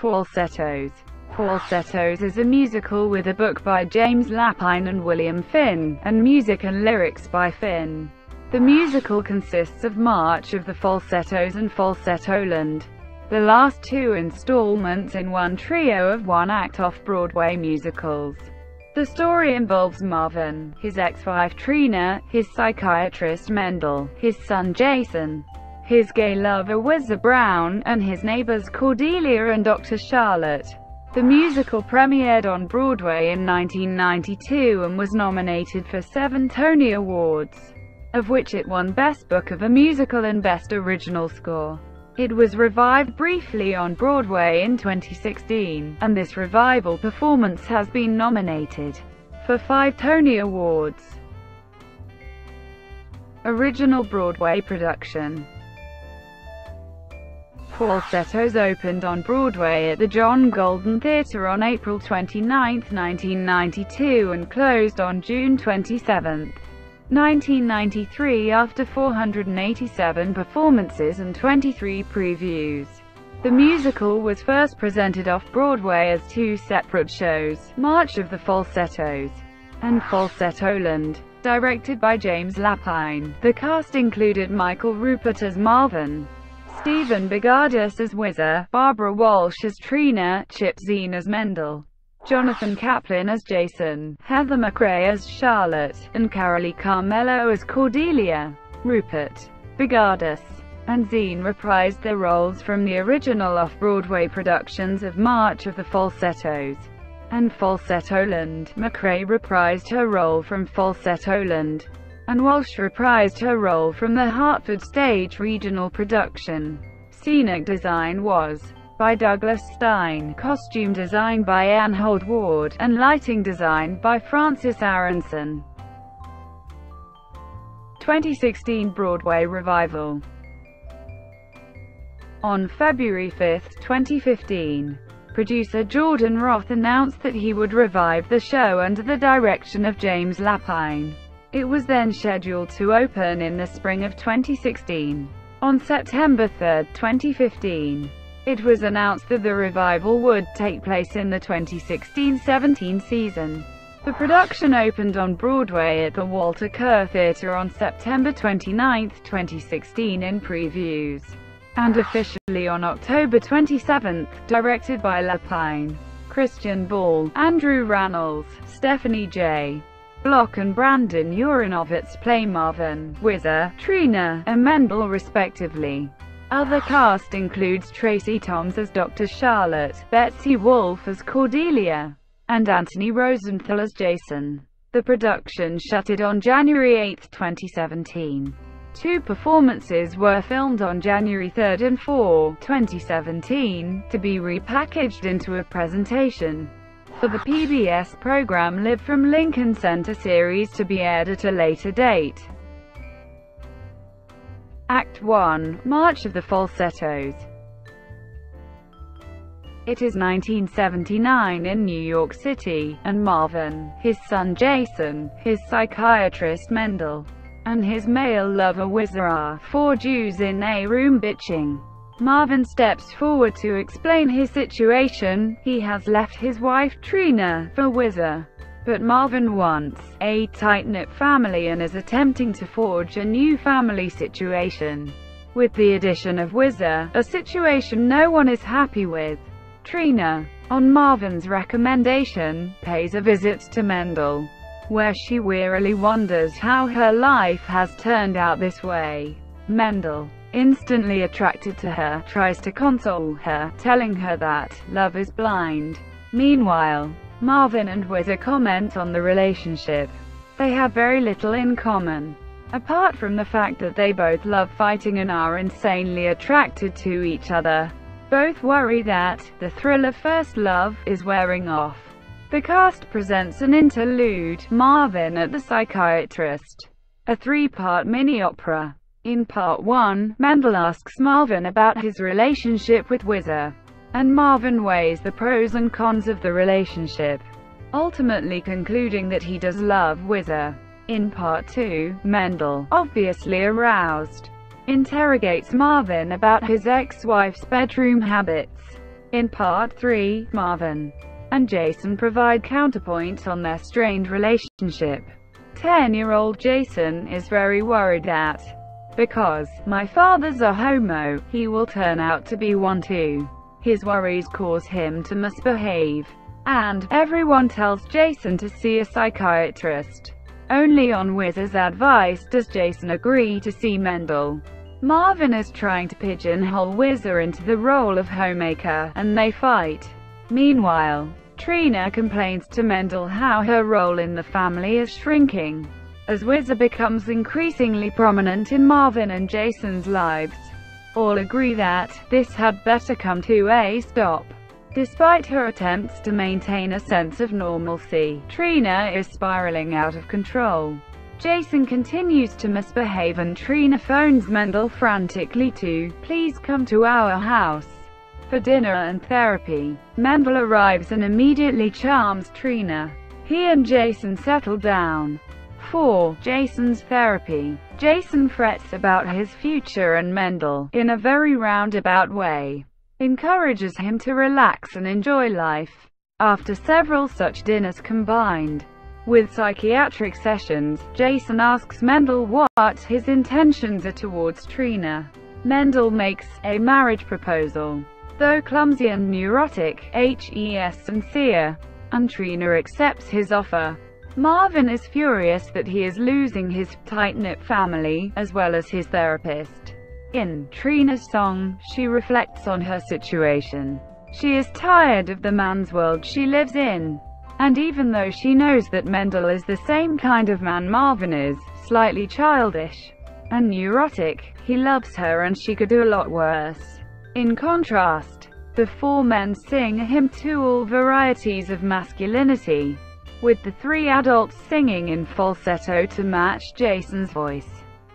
Falsettos. Falsettos is a musical with a book by James Lapine and William Finn, and music and lyrics by Finn. The musical consists of March of the Falsettos and Falsettoland, the last two installments in one trio of one-act off-Broadway musicals. The story involves Marvin, his ex-wife Trina, his psychiatrist Mendel, his son Jason, his gay lover Whizzer Brown, and his neighbors Cordelia and Dr. Charlotte. The musical premiered on Broadway in 1992 and was nominated for 7 Tony Awards, of which it won Best Book of a Musical and Best Original Score. It was revived briefly on Broadway in 2016, and this revival performance has been nominated for 5 Tony Awards. Original Broadway production. Falsettos opened on Broadway at the John Golden Theatre on April 29, 1992 and closed on June 27, 1993 after 487 performances and 23 previews. The musical was first presented off-Broadway as 2 separate shows, March of the Falsettos and Falsettoland, directed by James Lapine. The cast included Michael Rupert as Marvin, Stephen Bigardus as Whizzer, Barbara Walsh as Trina, Chip Zien as Mendel, Jonathan Kaplan as Jason, Heather McRae as Charlotte, and Carolee Carmello as Cordelia. Rupert, Bigardus, and Zien reprised their roles from the original off-Broadway productions of March of the Falsettos and Falsettoland. McRae reprised her role from Falsettoland, and Walsh reprised her role from the Hartford Stage regional production. Scenic design was by Douglas Stein, costume design by Anne Holt-Ward, and lighting design by Francis Aronson. 2016 Broadway revival. On February 5, 2015, producer Jordan Roth announced that he would revive the show under the direction of James Lapine. It was then scheduled to open in the spring of 2016. On September 3, 2015, it was announced that the revival would take place in the 2016-17 season. The production opened on Broadway at the Walter Kerr Theatre on September 29, 2016 in previews, and officially on October 27, directed by Lapine, Christian Ball, Andrew Rannells, Stephanie J. Block and Brandon Urinovitz play Marvin, Whizzer, Trina, and Mendel respectively. Other cast includes Tracy Toms as Dr. Charlotte, Betsy Wolfe as Cordelia, and Anthony Rosenthal as Jason. The production shuttered on January 8, 2017. 2 performances were filmed on January 3 and 4, 2017, to be repackaged into a presentation for the PBS program Live from Lincoln Center series to be aired at a later date. Act 1, March of the Falsettos. It is 1979 in New York City, and Marvin, his son Jason, his psychiatrist Mendel, and his male lover Whizzer are 4 Jews in a room bitching. Marvin steps forward to explain his situation. He has left his wife Trina for Whizzer, but Marvin wants a tight-knit family and is attempting to forge a new family situation with the addition of Whizzer, a situation no one is happy with. Trina, on Marvin's recommendation, pays a visit to Mendel, where she wearily wonders how her life has turned out this way. Mendel, instantly attracted to her, tries to console her, telling her that love is blind. Meanwhile, Marvin and Whizzer comment on the relationship. They have very little in common, apart from the fact that they both love fighting and are insanely attracted to each other. Both worry that the thrill of first love is wearing off. The cast presents an interlude, Marvin at the Psychiatrist, a 3-part mini-opera. In Part 1, Mendel asks Marvin about his relationship with Whizzer, and Marvin weighs the pros and cons of the relationship, ultimately concluding that he does love Whizzer. In Part 2, Mendel, obviously aroused, interrogates Marvin about his ex-wife's bedroom habits. In Part 3, Marvin and Jason provide counterpoint on their strained relationship. 10-year-old Jason is very worried that, because my father's a homo, he will turn out to be one too. His worries cause him to misbehave, and everyone tells Jason to see a psychiatrist. Only on Whizzer's advice does Jason agree to see Mendel. Marvin is trying to pigeonhole Whizzer into the role of homemaker, and they fight. Meanwhile, Trina complains to Mendel how her role in the family is shrinking, as Whizzer becomes increasingly prominent in Marvin and Jason's lives. All agree that this had better come to a stop. Despite her attempts to maintain a sense of normalcy, Trina is spiraling out of control. Jason continues to misbehave and Trina phones Mendel frantically to please come to our house for dinner and therapy. Mendel arrives and immediately charms Trina. He and Jason settle down for Jason's therapy. Jason frets about his future and Mendel, in a very roundabout way, encourages him to relax and enjoy life. After several such dinners combined with psychiatric sessions, Jason asks Mendel what his intentions are towards Trina. Mendel makes a marriage proposal, though clumsy and neurotic, sincere, and Trina accepts his offer. Marvin is furious that he is losing his tight-knit family, as well as his therapist. In Trina's song, she reflects on her situation. She is tired of the man's world she lives in. And even though she knows that Mendel is the same kind of man Marvin is, slightly childish and neurotic, he loves her and she could do a lot worse. In contrast, the four men sing a hymn to all varieties of masculinity, with the three adults singing in falsetto to match Jason's voice.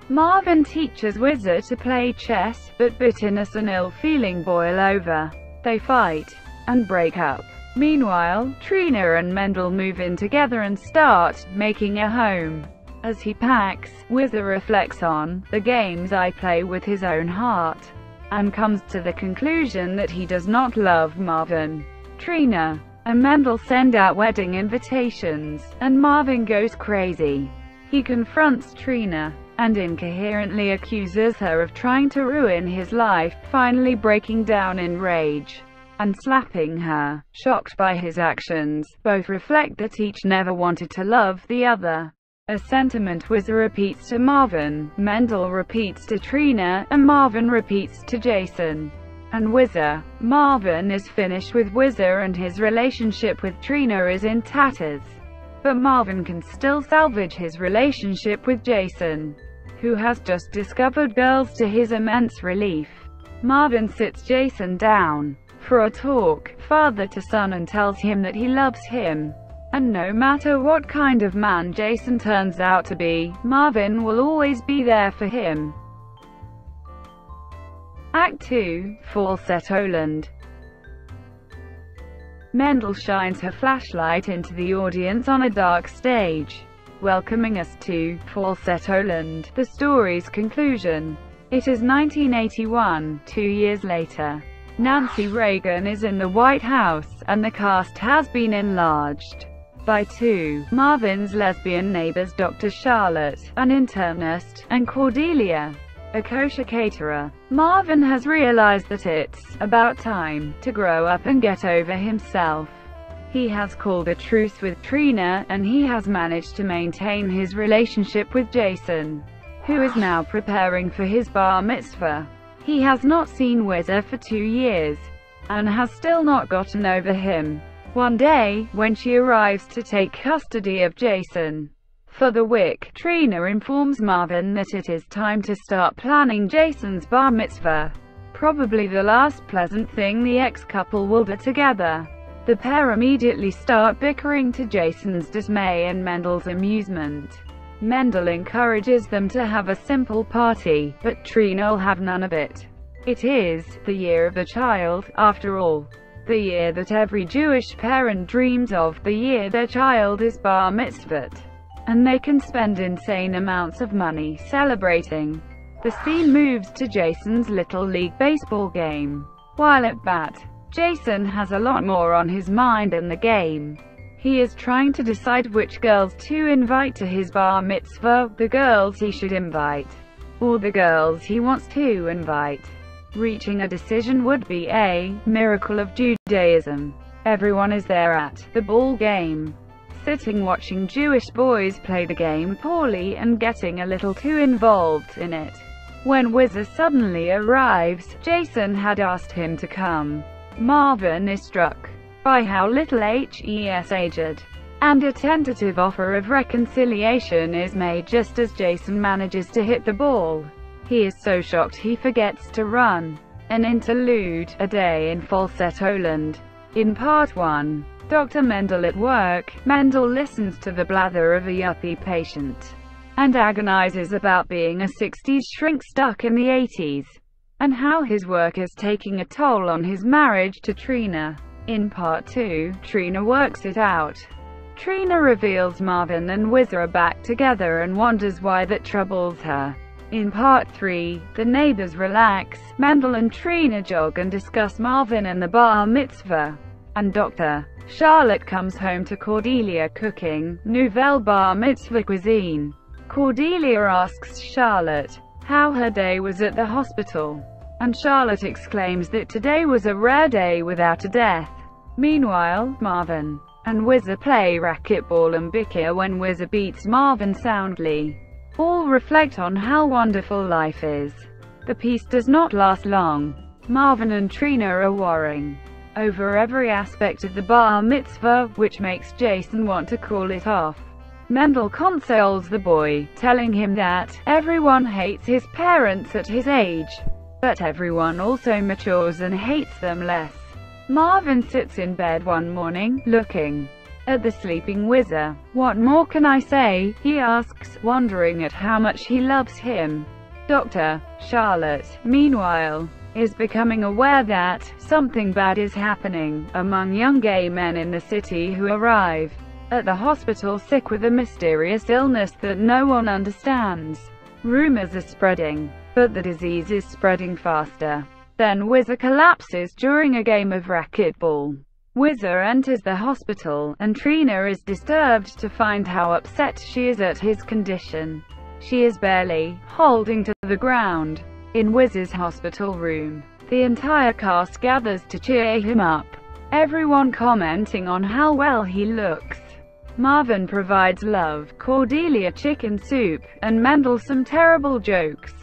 Marvin teaches Whizzer to play chess, but bitterness and ill-feeling boil over. They fight and break up. Meanwhile, Trina and Mendel move in together and start making a home. As he packs, Whizzer reflects on the games I play with his own heart, and comes to the conclusion that he does not love Marvin. Trina and Mendel send out wedding invitations, and Marvin goes crazy. He confronts Trina and incoherently accuses her of trying to ruin his life, finally breaking down in rage and slapping her. Shocked by his actions, both reflect that each never wanted to love the other. A sentiment Whizzer repeats to Marvin, Mendel repeats to Trina, and Marvin repeats to Jason and Whizzer. Marvin is finished with Whizzer and his relationship with Trina is in tatters. But Marvin can still salvage his relationship with Jason, who has just discovered girls to his immense relief. Marvin sits Jason down for a talk, father to son, and tells him that he loves him, and no matter what kind of man Jason turns out to be, Marvin will always be there for him. Act 2, Falsettoland. Mendel shines her flashlight into the audience on a dark stage, welcoming us to Falsettoland, the story's conclusion. It is 1981, 2 years later. Nancy Reagan is in the White House, and the cast has been enlarged by two Marvin's lesbian neighbors, Dr. Charlotte, an internist, and Cordelia, a kosher caterer. Marvin has realized that it's about time to grow up and get over himself. He has called a truce with Trina, and he has managed to maintain his relationship with Jason, who is now preparing for his bar mitzvah. He has not seen Whizzer for 2 years, and has still not gotten over him. One day, when she arrives to take custody of Jason for the WIC, Trina informs Marvin that it is time to start planning Jason's bar mitzvah, probably the last pleasant thing the ex-couple will do together. The pair immediately start bickering, to Jason's dismay and Mendel's amusement. Mendel encourages them to have a simple party, but Trina will have none of it. It is the year of the child, after all. The year that every Jewish parent dreams of, the year their child is bar mitzvahed, and they can spend insane amounts of money celebrating. The scene moves to Jason's Little League baseball game. While at bat, Jason has a lot more on his mind in the game. He is trying to decide which girls to invite to his bar mitzvah, the girls he should invite, or the girls he wants to invite. Reaching a decision would be a miracle of Judaism. Everyone is there at the ball game, sitting watching Jewish boys play the game poorly and getting a little too involved in it. When Whizzer suddenly arrives, Jason had asked him to come. Marvin is struck by how little he's aged, and a tentative offer of reconciliation is made just as Jason manages to hit the ball. He is so shocked he forgets to run. An interlude, A Day in Falsettoland. In Part 1, Dr. Mendel at work, Mendel listens to the blather of a yuppie patient, and agonizes about being a 60s shrink stuck in the 80s, and how his work is taking a toll on his marriage to Trina. In Part 2, Trina works it out. Trina reveals Marvin and Whizzer are back together and wonders why that troubles her. In Part 3, the neighbors relax, Mendel and Trina jog and discuss Marvin and the bar mitzvah. And Dr. Charlotte comes home to Cordelia cooking nouvelle bar mitzvah cuisine. Cordelia asks Charlotte how her day was at the hospital, and Charlotte exclaims that today was a rare day without a death. Meanwhile, Marvin and Whizzer play racquetball and bicker when Whizzer beats Marvin soundly. All reflect on how wonderful life is. The piece does not last long. Marvin and Trina are warring over every aspect of the bar mitzvah, which makes Jason want to call it off. Mendel consoles the boy, telling him that everyone hates his parents at his age, but everyone also matures and hates them less. Marvin sits in bed one morning, looking at the sleeping Whizzer. "What more can I say?" he asks, wondering at how much he loves him. Dr. Charlotte, meanwhile, is becoming aware that something bad is happening among young gay men in the city who arrive at the hospital sick with a mysterious illness that no one understands. Rumors are spreading, but the disease is spreading faster. Then Whizzer collapses during a game of racquetball. Whizzer enters the hospital, and Trina is disturbed to find how upset she is at his condition. She is barely holding to the ground. In Whizzer's hospital room, the entire cast gathers to cheer him up, everyone commenting on how well he looks. Marvin provides love, Cordelia chicken soup, and Mendel some terrible jokes.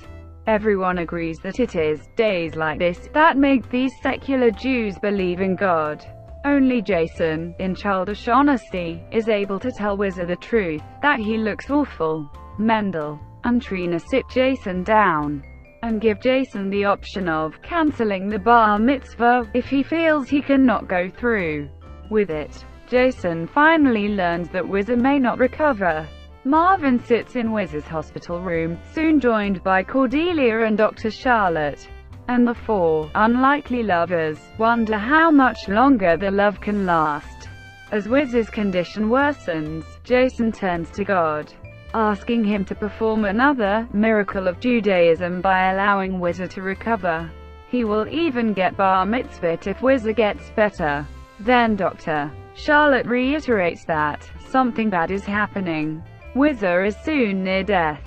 Everyone agrees that it is days like this that make these secular Jews believe in God. Only Jason, in childish honesty, is able to tell Whizzer the truth, that he looks awful. Mendel and Trina sit Jason down and give Jason the option of cancelling the bar mitzvah if he feels he cannot go through with it. Jason finally learns that Whizzer may not recover. Marvin sits in Whizzer's hospital room, soon joined by Cordelia and Dr. Charlotte, and the four unlikely lovers wonder how much longer the love can last. As Whizzer's condition worsens, Jason turns to God, asking him to perform another miracle of Judaism by allowing Whizzer to recover. He will even get bar mitzvah if Whizzer gets better. Then Dr. Charlotte reiterates that something bad is happening. Whizzer is soon near death,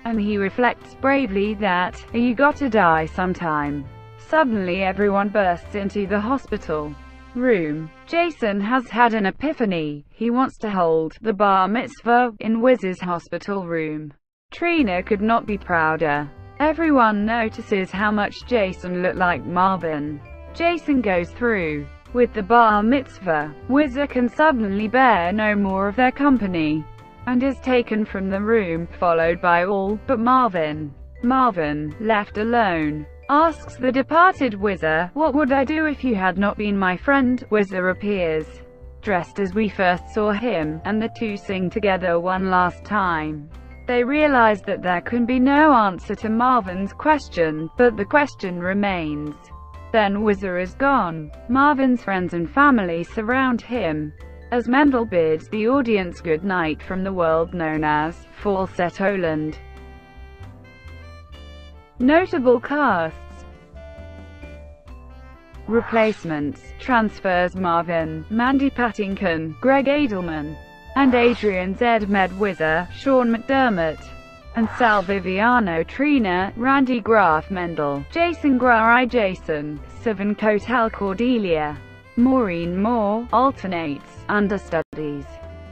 and he reflects bravely that you gotta die sometime. Suddenly everyone bursts into the hospital room. Jason has had an epiphany. He wants to hold the bar mitzvah in Whizzer's hospital room. Trina could not be prouder. Everyone notices how much Jason looked like Marvin. Jason goes through with the bar mitzvah. Whizzer can suddenly bear no more of their company, and is taken from the room, followed by all but Marvin. Marvin, left alone, asks the departed Whizzer, "What would I do if you had not been my friend?" Whizzer appears, dressed as we first saw him, and the two sing together one last time. They realize that there can be no answer to Marvin's question, but the question remains. Then Whizzer is gone. Marvin's friends and family surround him, as Mendel bids the audience good night from the world known as Falsettoland. Notable casts: Replacements, transfers: Marvin, Mandy Patinkin, Greg Edelman, and Adrian Zedmed Whizzer, Sean McDermott, and Sal Viviano Trina, Randy Graf Mendel, Jason Grai Jason, Sivan Kotal Cordelia, Maureen Moore, alternates, understudies,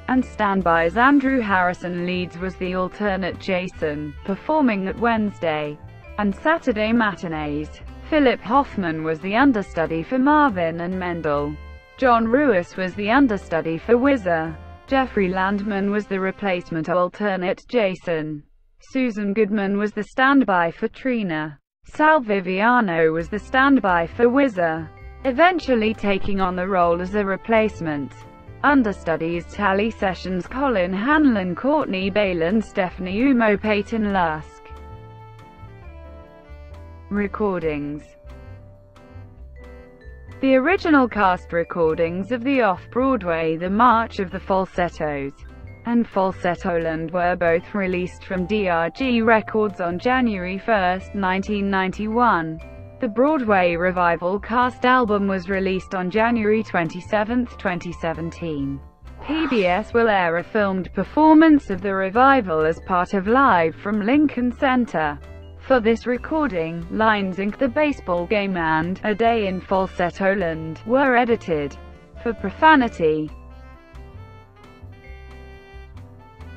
and standbys. Andrew Harrison Leeds was the alternate Jason, performing at Wednesday and Saturday matinees. Philip Hoffman was the understudy for Marvin and Mendel. John Ruiz was the understudy for Whizzer. Jeffrey Landman was the replacement alternate Jason. Susan Goodman was the standby for Trina. Sal Viviano was the standby for Whizzer, eventually taking on the role as a replacement. Understudies: Tally Sessions, Colin Hanlon, Courtney Balin, Stephanie Umo, Peyton Lusk. Recordings. The original cast recordings of the Off-Broadway The March of the Falsettos and Falsettoland were both released from DRG Records on January 1, 1991. The Broadway revival cast album was released on January 27, 2017. PBS will air a filmed performance of the revival as part of Live from Lincoln Center. For this recording, Lines Inc., The Baseball Game, and A Day in Falsettoland were edited for profanity.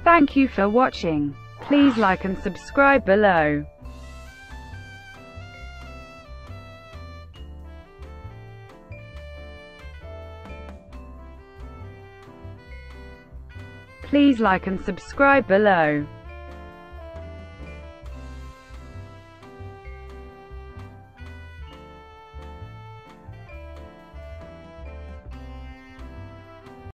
Thank you for watching. Please like and subscribe below. Please like and subscribe below.